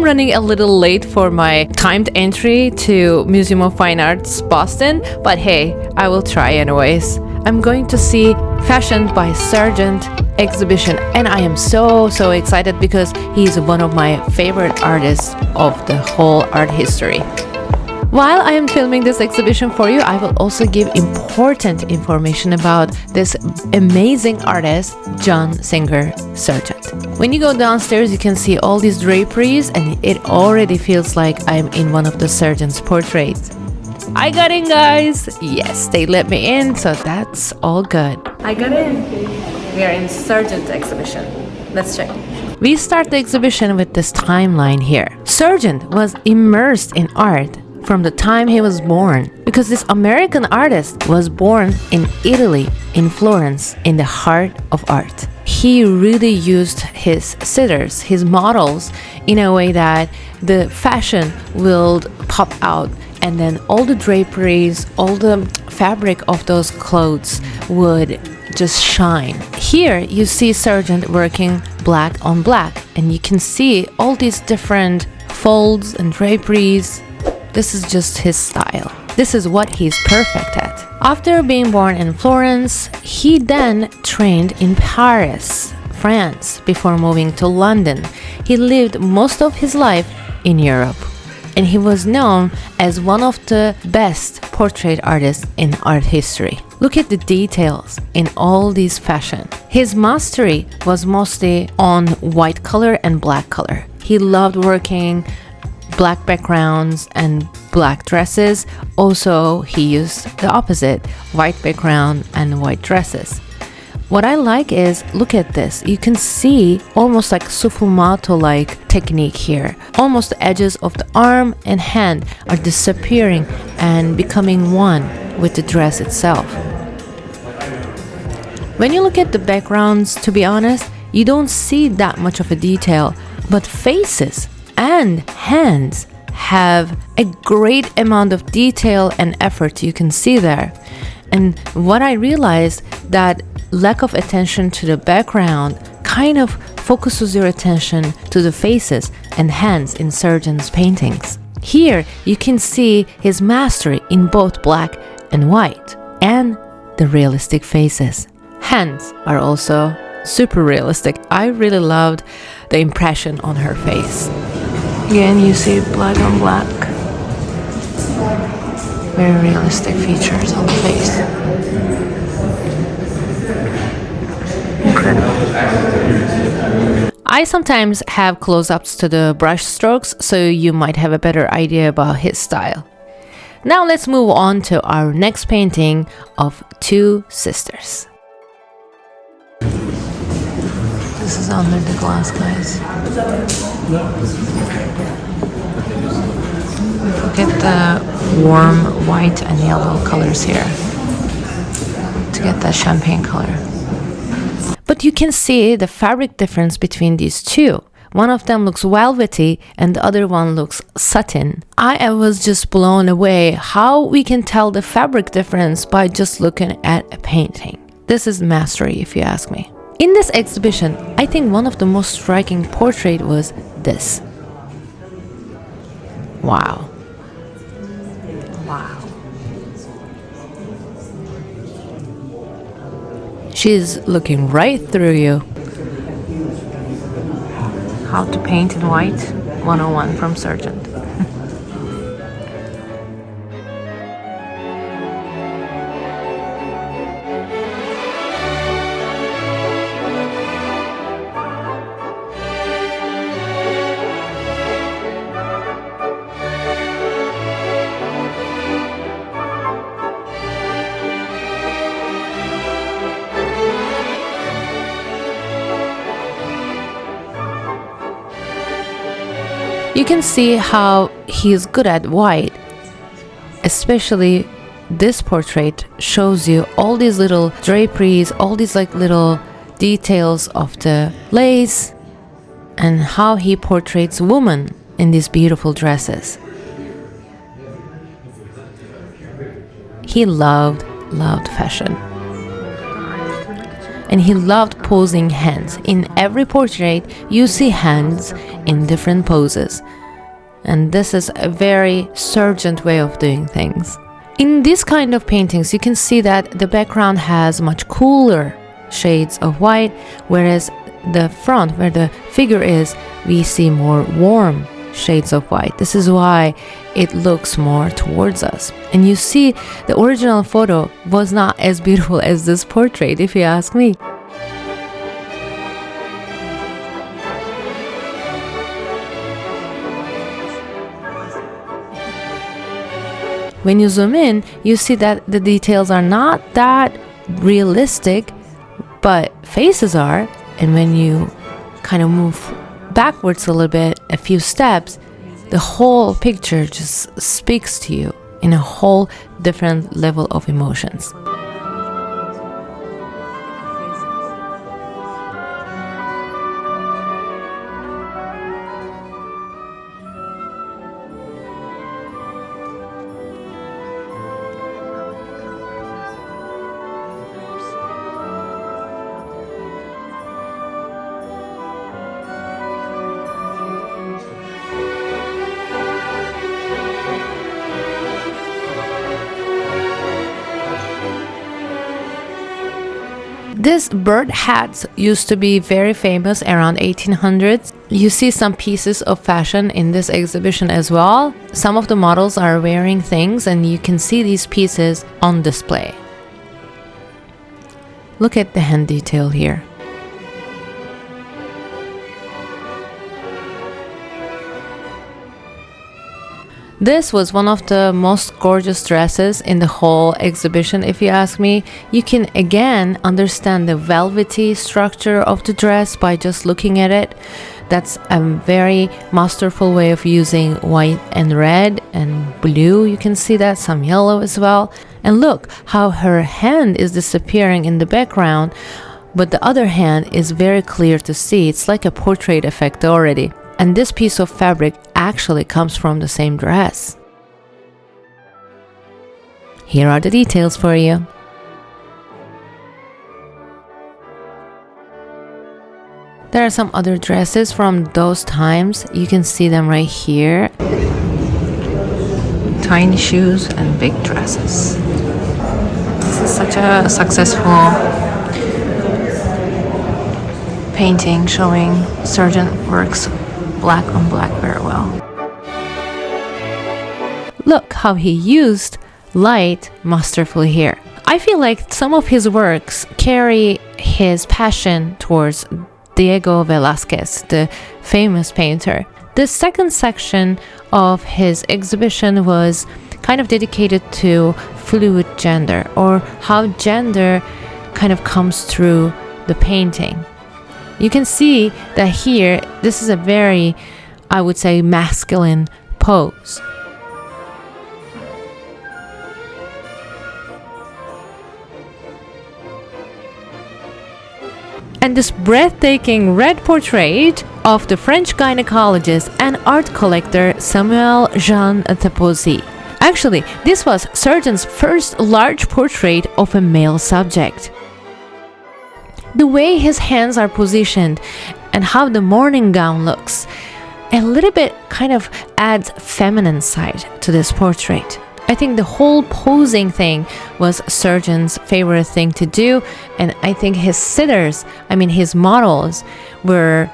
running a little late for my timed entry to Museum of Fine Arts Boston, but hey, I will try anyways. I'm going to see Fashioned by Sargent exhibition, and I am so excited because he's one of my favorite artists of the whole art history. While I am filming this exhibition for you, I will also give important information about this amazing artist, Singer Sargent. When you go downstairs, you can see all these draperies, and it already feels like I'm in one of the Sargent's portraits. I got in, guys! Yes, they let me in, so that's all good. I got in. We are in Sargent exhibition. Let's check. We start the exhibition with this timeline here. Sargent was immersed in art from the time he was born, because this American artist was born in Italy, in Florence, in the heart of art. He really used his sitters, his models, in a way that the fashion will pop out, and then all the draperies, all the fabric of those clothes would just shine. Here you see Sargent working black on black, and you can see all these different folds and draperies. This is just his style. This is what he's perfect at. After being born in Florence, he then trained in Paris, France, before moving to London. He lived most of his life in Europe, and he was known as one of the best portrait artists in art history. Look at the details in all these fashion. His mastery was mostly on white color and black color. He loved working black backgrounds and black dresses. Also, he used the opposite, white background and white dresses. What I like is, look at this. You can see almost like sfumato-like technique here. Almost the edges of the arm and hand are disappearing and becoming one with the dress itself. When you look at the backgrounds, to be honest, you don't see that much of a detail, but faces and hands have a great amount of detail and effort you can see there. And what I realized, that lack of attention to the background kind of focuses your attention to the faces and hands in Sargent's paintings. Here you can see his mastery in both black and white, and the realistic faces. Hands are also super realistic. I really loved the impression on her face. Again, you see black on black. Very realistic features on the face. Incredible. I sometimes have close-ups to the brush strokes, so you might have a better idea about his style. Now let's move on to our next painting of Two Sisters. This is under the glass, guys. Look at the warm white and yellow colors here to get that champagne color. But you can see the fabric difference between these two. One of them looks velvety and the other one looks satin. I was just blown away how we can tell the fabric difference by just looking at a painting. This is mastery, if you ask me. In this exhibition, I think one of the most striking portrait was this. Wow. Wow. She's looking right through you. How to paint in white 101 from Sargent. You can see how he's good at white. Especially this portrait shows you all these little draperies, all these like little details of the lace, and how he portrays women in these beautiful dresses. He loved fashion. and he loved posing hands. In every portrait, you see hands in different poses. And this is a very Sargent way of doing things. In this kind of paintings, you can see that the background has much cooler shades of white, whereas the front, where the figure is, we see more warm shades of white. This is why it looks more towards us. And you see, the original photo was not as beautiful as this portrait, if you ask me. When you zoom in, you see that the details are not that realistic, but faces are. And when you kind of move backwards a little bit, a few steps, the whole picture just speaks to you in a whole different level of emotions. This bird hat used to be very famous around 1800s. You see some pieces of fashion in this exhibition as well. Some of the models are wearing things and you can see these pieces on display. Look at the hand detail here. This was one of the most gorgeous dresses in the whole exhibition, if you ask me. You can again understand the velvety structure of the dress by just looking at it. That's a very masterful way of using white and red and blue. You can see that, some yellow as well. And look how her hand is disappearing in the background, but the other hand is very clear to see. It's like a portrait effect already. And this piece of fabric actually comes from the same dress. Here are the details for you. There are some other dresses from those times. You can see them right here. Tiny shoes and big dresses. This is such a successful painting showing Sargent works black on black very well. Look how he used light masterfully here. I feel like some of his works carry his passion towards Diego Velázquez, the famous painter. The second section of his exhibition was kind of dedicated to fluid gender, or how gender kind of comes through the painting. You can see that here, this is a very, I would say, masculine pose. And this breathtaking red portrait of the French gynecologist and art collector Samuel Jean Taposi. Actually, this was Sargent's first large portrait of a male subject. The way his hands are positioned and how the morning gown looks a little bit kind of adds feminine side to this portrait. I think the whole posing thing was Sargent's favorite thing to do, and I think his sitters, his models, were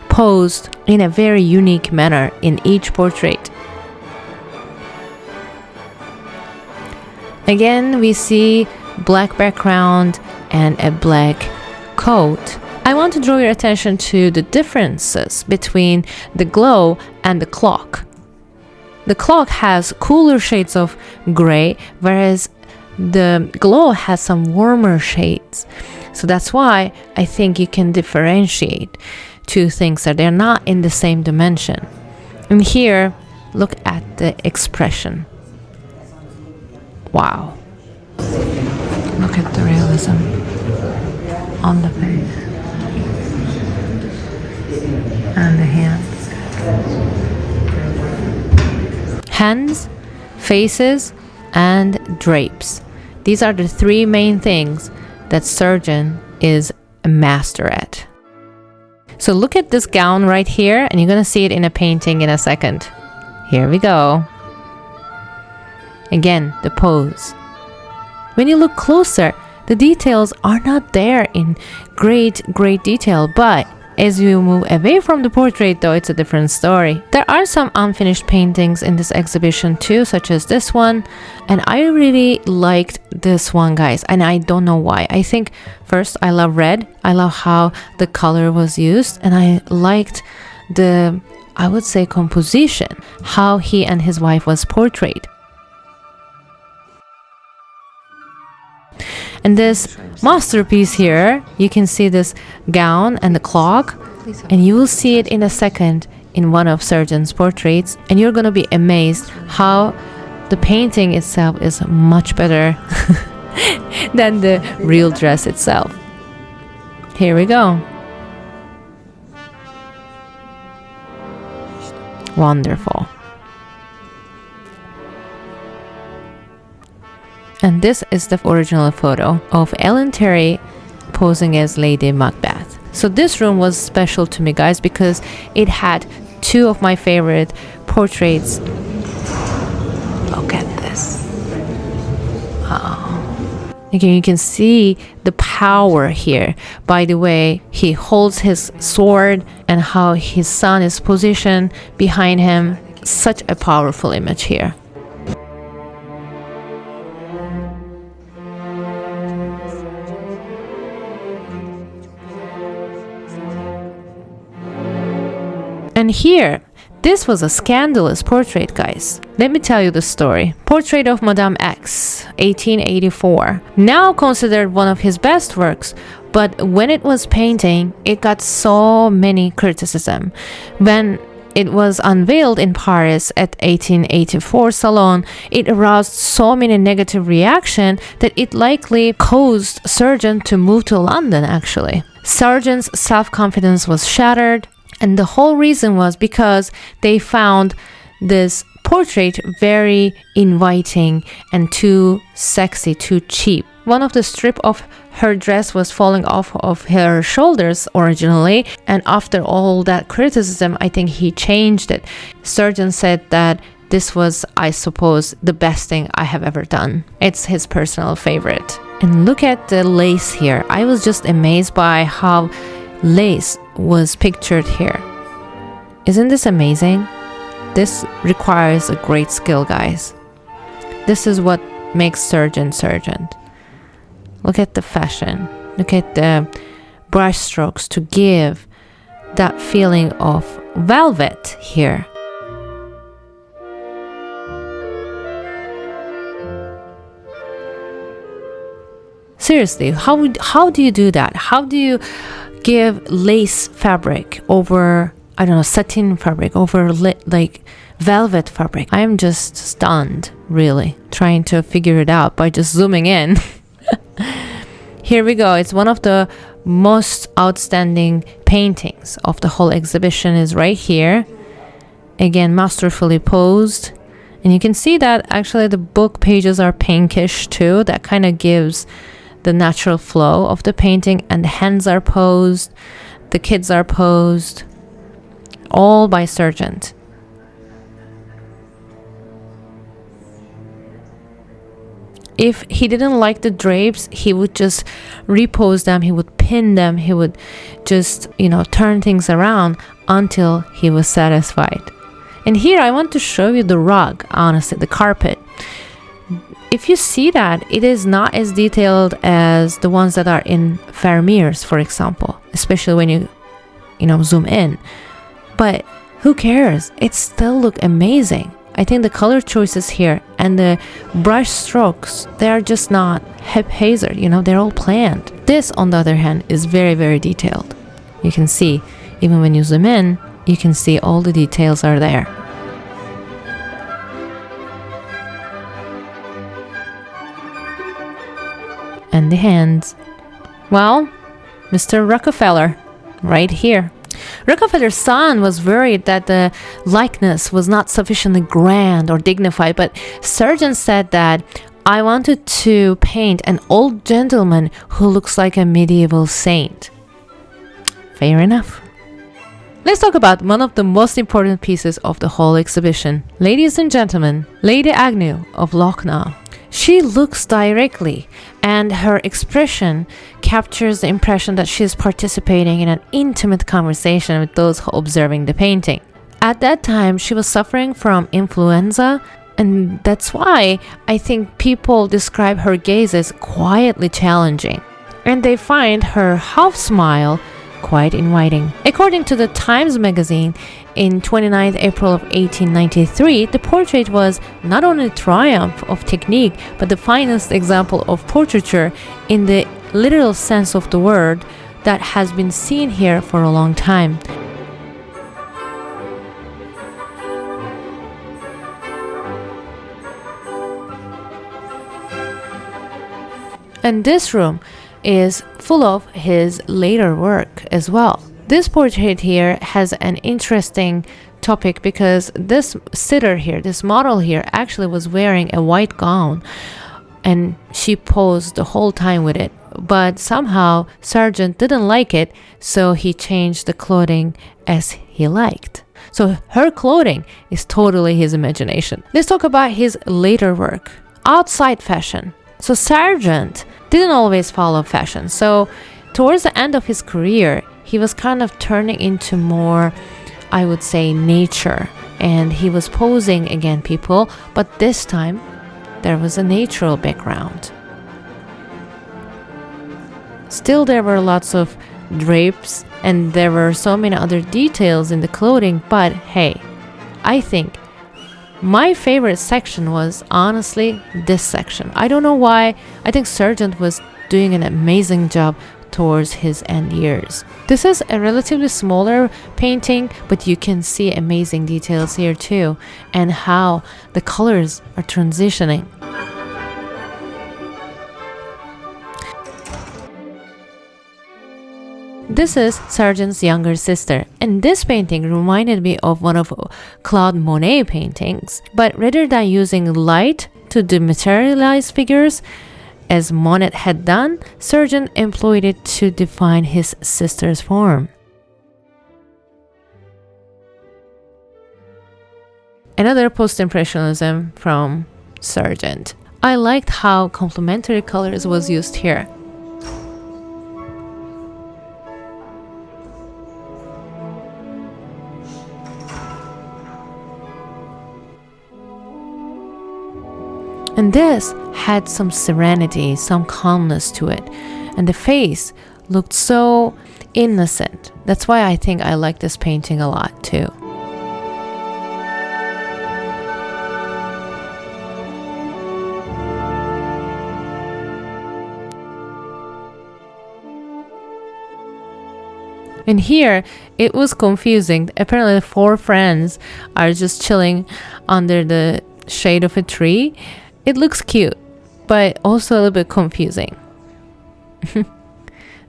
posed in a very unique manner in each portrait. Again, we see black background and a black coat. I want to draw your attention to the differences between the glow and the clock. The clock has cooler shades of gray, whereas the glow has some warmer shades. So that's why I think you can differentiate two things, that they're not in the same dimension. And here, look at the expression. Wow. Look at the realism on the face and the hands. Hands, faces, and drapes. These are the three main things that Sargent is master it. So look at this gown right here, and you're gonna see it in a painting in a second. Here we go. Again, the pose. When you look closer, the details are not there in great detail, but as you move away from the portrait, though, it's a different story. There are some unfinished paintings in this exhibition too, such as this one, and I really liked this one, guys, and I don't know why. I think first, I love red. I love how the color was used, and I liked the, I would say, composition, how he and his wife was portrayed. And this masterpiece here, you can see this gown and the clock, and you will see it in a second in one of Sargent's portraits, and you're gonna be amazed how the painting itself is much better than the real dress itself. Here we go. Wonderful. And this is the original photo of Ellen Terry posing as Lady Macbeth. So this room was special to me, guys, because it had two of my favorite portraits. Look at this. Again, you can see the power here by the way he holds his sword and how his son is positioned behind him. Such a powerful image here. And here, this was a Scandalous portrait, guys. Let me tell you the story. Portrait of Madame X, 1884. Now considered one of his best works, but when it was painting, it got so many criticism. When it was unveiled in Paris at 1884 Salon, it aroused so many negative reaction that it likely caused Sargent to move to London, actually. Sargent's self-confidence was shattered. And the whole reason was because they found this portrait very inviting and too sexy, too cheap. One of the strip of her dress was falling off of her shoulders originally, and after all that criticism, I think he changed it. Sargent said that this was, I suppose, the best thing I have ever done. It's his personal favorite. And look at the lace here. I was just amazed by how lace was pictured here. Isn't this amazing? This requires a great skill, guys. This is what makes Sargent Sargent. Look at the fashion. Look at the brush strokes to give that feeling of velvet here. Seriously, how do you do that? How do you give lace fabric over, I don't know, satin fabric over like velvet fabric? I am just stunned, really, trying to figure it out by just zooming in. Here we go. It's one of the most outstanding paintings of the whole exhibition is right here. Again, masterfully posed. And you can see that actually the book pages are pinkish too. That kind of gives the natural flow of the painting, and the hands are posed, the kids are posed, all by Sargent. If he didn't like the drapes, he would just repose them, he would pin them, he would just, turn things around until he was satisfied. And here I want to show you the rug, honestly, the carpet. If you see that, it is not as detailed as the ones that are in Vermeer's, for example, especially when you zoom in. But who cares? It still look amazing. I think the color choices here and the brush strokes, they are just not haphazard, they're all planned. This, on the other hand, is very, very detailed. You can see, even when you zoom in, you can see all the details are there. And the hands. Well, Mr. Rockefeller, right here. Rockefeller's son was worried that the likeness was not sufficiently grand or dignified, but Sargent said that I wanted to paint an old gentleman who looks like a medieval saint. Fair enough. Let's talk about one of the most important pieces of the whole exhibition. Ladies and gentlemen, Lady Agnes of Lucknow. She looks directly, and her expression captures the impression that she is participating in an intimate conversation with those observing the painting. At that time, she was suffering from influenza, and that's why I think people describe her gaze as quietly challenging, and they find her half smile quite inviting. According to the Times magazine, in 29th April of 1893, the portrait was not only a triumph of technique, but the finest example of portraiture in the literal sense of the word that has been seen here for a long time. And this room is full of his later work as well. This portrait here has an interesting topic because this sitter here, this model here, actually was wearing a white gown and she posed the whole time with it. But somehow Sargent didn't like it, so he changed the clothing as he liked. So her clothing is totally his imagination. Let's talk about his later work, outside fashion. So Sargent didn't always follow fashion. So towards the end of his career, he was kind of turning into more, I would say, nature. And he was posing against people, but this time there was a natural background. Still, there were lots of drapes and there were so many other details in the clothing, but hey, I think my favorite section was honestly this section. I don't know why. I think Sargent was doing an amazing job towards his end years. This is a relatively smaller painting, but you can see amazing details here too, and how the colors are transitioning. This is Sargent's younger sister, and this painting reminded me of one of Claude Monet paintings, but rather than using light to dematerialize figures, as Monet had done, Sargent employed it to define his sister's form. Another post-impressionism from Sargent. I liked how complementary colors was used here. And this had some serenity, some calmness to it. And the face looked so innocent. That's why I think I like this painting a lot too. And here, it was confusing. Apparently, the four friends are just chilling under the shade of a tree. It looks cute, but also a little bit confusing.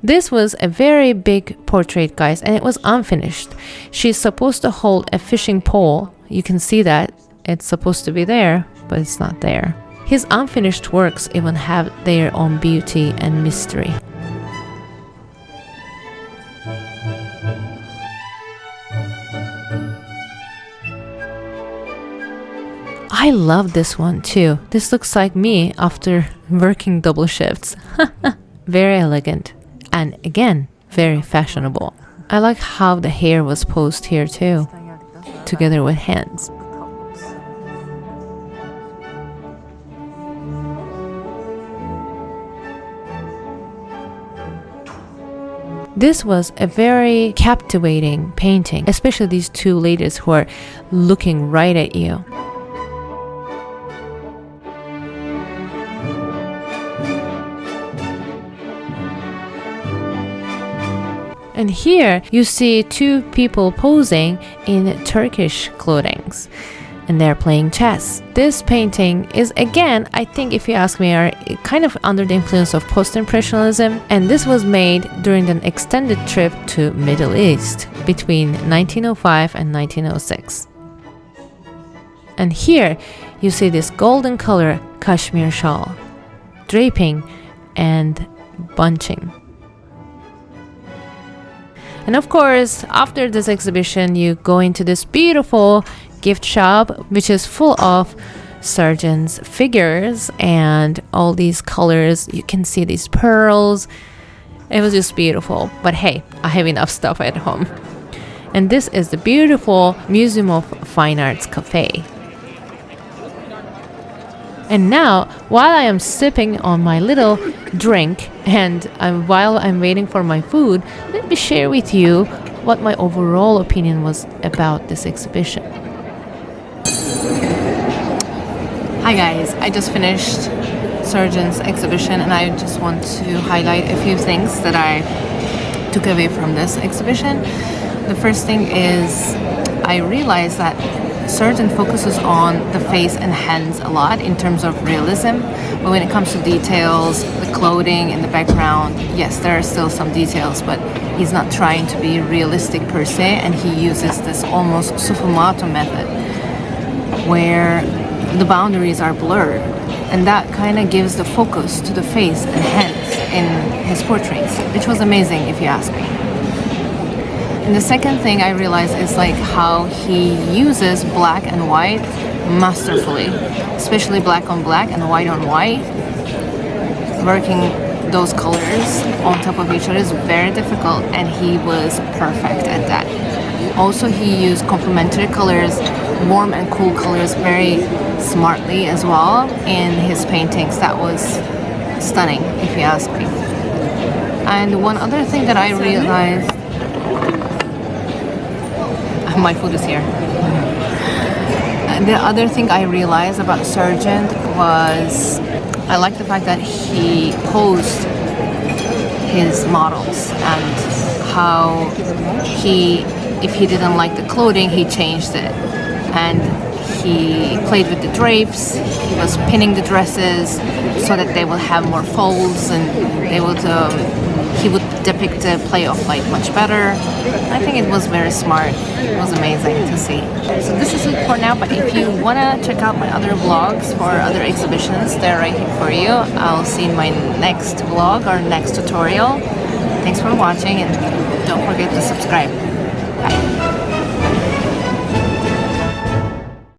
This was a very big portrait, guys, and it was unfinished. She's supposed to hold a fishing pole. You can see that. It's supposed to be there, but it's not there. His unfinished works even have their own beauty and mystery. I love this one too. This looks like me after working double shifts. Very elegant and again, very fashionable. I like how the hair was posed here too, together with hands. This was a very captivating painting, especially these two ladies who are looking right at you. And here you see two people posing in Turkish clothing, and they're playing chess. This painting is, again, I think if you ask me, are kind of under the influence of post-impressionism, and this was made during an extended trip to Middle East between 1905 and 1906. And here you see this golden color cashmere shawl, draping and bunching. And of course, after this exhibition, you go into this beautiful gift shop, which is full of Sargent's figures and all these colors. You can see these pearls. It was just beautiful. But hey, I have enough stuff at home. And this is the beautiful Museum of Fine Arts Cafe. And now, while I am sipping on my little drink and while I'm waiting for my food, let me share with you what my overall opinion was about this exhibition. Hi guys, I just finished Sargent's exhibition and I just want to highlight a few things that I took away from this exhibition. The first thing is I realized that Sargent focuses on the face and hands a lot in terms of realism, but when it comes to details, the clothing and the background, yes, there are still some details, but he's not trying to be realistic per se, and he uses this almost sfumato method where the boundaries are blurred, and that kind of gives the focus to the face and hands in his portraits, which was amazing if you ask me. And the second thing I realized is like how he uses black and white masterfully, especially black on black and white on white. Working those colors on top of each other is very difficult, and he was perfect at that. Also, he used complementary colors, warm and cool colors very smartly as well in his paintings. That was stunning if you ask me. And one other thing that I realized, my food is here. The other thing I realized about Sargent was I like the fact that he posed his models and how if he didn't like the clothing, he changed it. And he played with the drapes, he was pinning the dresses so that they will have more folds and he would depict the play of light much better. I think it was very smart. It was amazing to see. So this is it for now, but if you want to check out my other vlogs for other exhibitions, they're right here for you. I'll see you in my next vlog or next tutorial. Thanks for watching, and don't forget to subscribe. Bye.